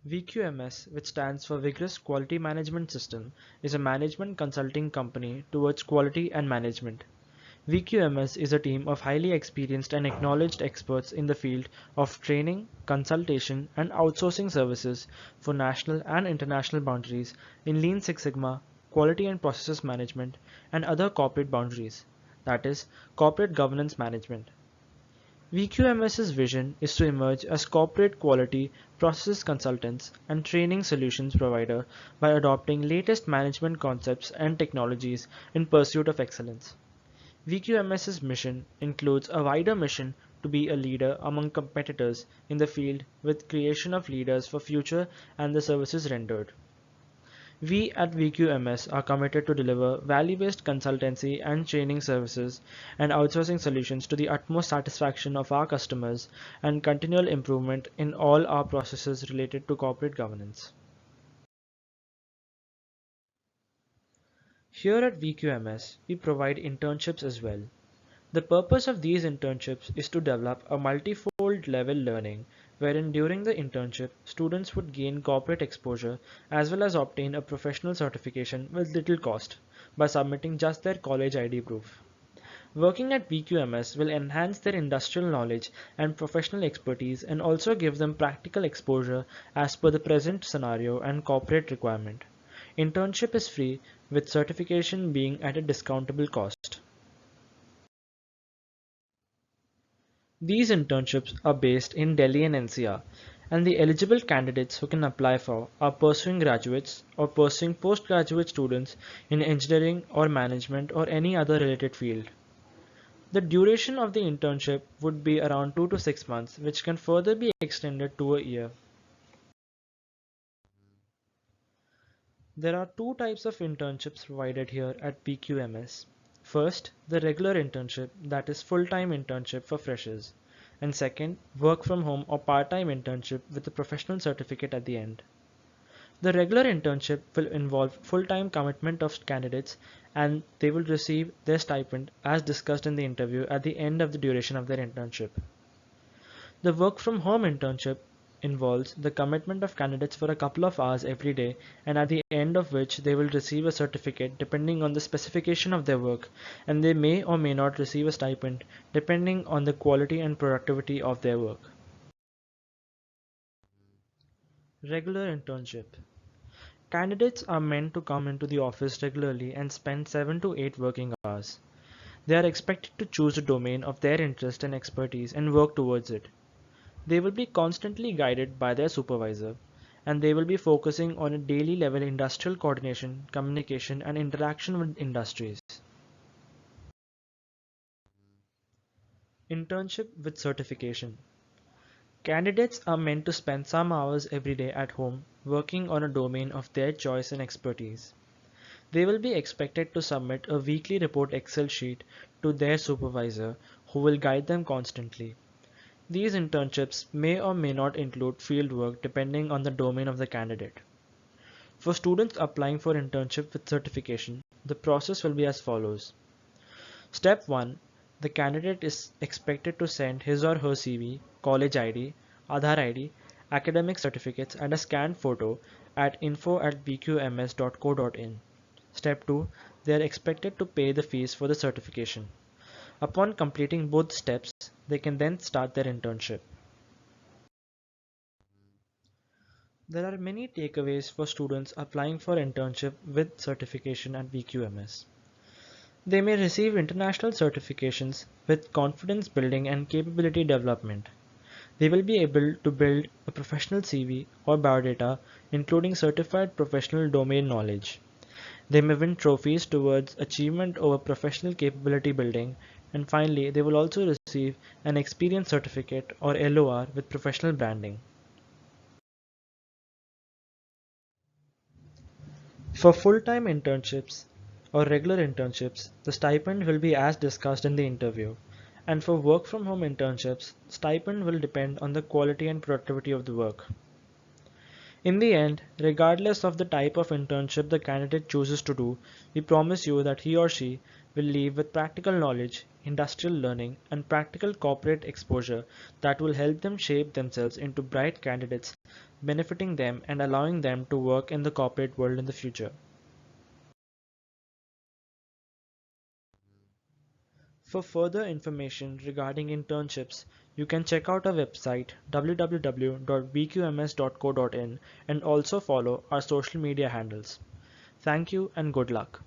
VQMS, which stands for Vigorous Quality Management System, is a management consulting company towards quality and management. VQMS is a team of highly experienced and acknowledged experts in the field of training, consultation, and outsourcing services for national and international boundaries in Lean Six Sigma, quality and processes management, and other corporate boundaries, that is, corporate governance management. VQMS's vision is to emerge as corporate quality processes consultants and training solutions provider by adopting latest management concepts and technologies in pursuit of excellence. VQMS's mission includes a wider mission to be a leader among competitors in the field with creation of leaders for future and the services rendered. We at VQMS are committed to deliver value-based consultancy and training services and outsourcing solutions to the utmost satisfaction of our customers and continual improvement in all our processes related to corporate governance. Here at VQMS, we provide internships as well. The purpose of these internships is to develop a multifold level learning wherein during the internship, students would gain corporate exposure as well as obtain a professional certification with little cost by submitting just their college ID proof. Working at VQMS will enhance their industrial knowledge and professional expertise and also give them practical exposure as per the present scenario and corporate requirement. Internship is free with certification being at a discountable cost. These internships are based in Delhi and NCR, and the eligible candidates who can apply for are pursuing graduates or pursuing postgraduate students in engineering or management or any other related field. The duration of the internship would be around 2 to 6 months, which can further be extended to a year. There are two types of internships provided here at PQMS. First, the regular internship, that is full-time internship for freshers, and second, work from home or part-time internship with a professional certificate at the end. The regular internship will involve full-time commitment of candidates and they will receive their stipend as discussed in the interview at the end of the duration of their internship. The work from home internship involves the commitment of candidates for a couple of hours every day and at the end of which they will receive a certificate depending on the specification of their work, and they may or may not receive a stipend depending on the quality and productivity of their work. Regular internship. Candidates are meant to come into the office regularly and spend 7 to 8 working hours. They are expected to choose a domain of their interest and expertise and work towards it. They will be constantly guided by their supervisor, and they will be focusing on a daily level industrial coordination, communication, and interaction with industries. Internship with certification. Candidates are meant to spend some hours every day at home working on a domain of their choice and expertise. They will be expected to submit a weekly report Excel sheet to their supervisor, who will guide them constantly. These internships may or may not include field work depending on the domain of the candidate. For students applying for internship with certification, the process will be as follows. Step 1. The candidate is expected to send his or her CV, college ID, Aadhaar ID, academic certificates and a scanned photo at info@vqms.co.in. Step 2. They are expected to pay the fees for the certification. Upon completing both steps, they can then start their internship. There are many takeaways for students applying for internship with certification at VQMS. They may receive international certifications with confidence building and capability development. They will be able to build a professional CV or biodata including certified professional domain knowledge. They may win trophies towards achievement over professional capability building, and finally they will also receive an experience certificate or LOR with professional branding. For full-time internships or regular internships, the stipend will be as discussed in the interview, and for work from home internships, stipend will depend on the quality and productivity of the work. In the end, regardless of the type of internship the candidate chooses to do, we promise you that he or she will leave with practical knowledge, industrial learning, and practical corporate exposure that will help them shape themselves into bright candidates, benefiting them and allowing them to work in the corporate world in the future. For further information regarding internships, you can check out our website www.vqms.co.in and also follow our social media handles. Thank you and good luck.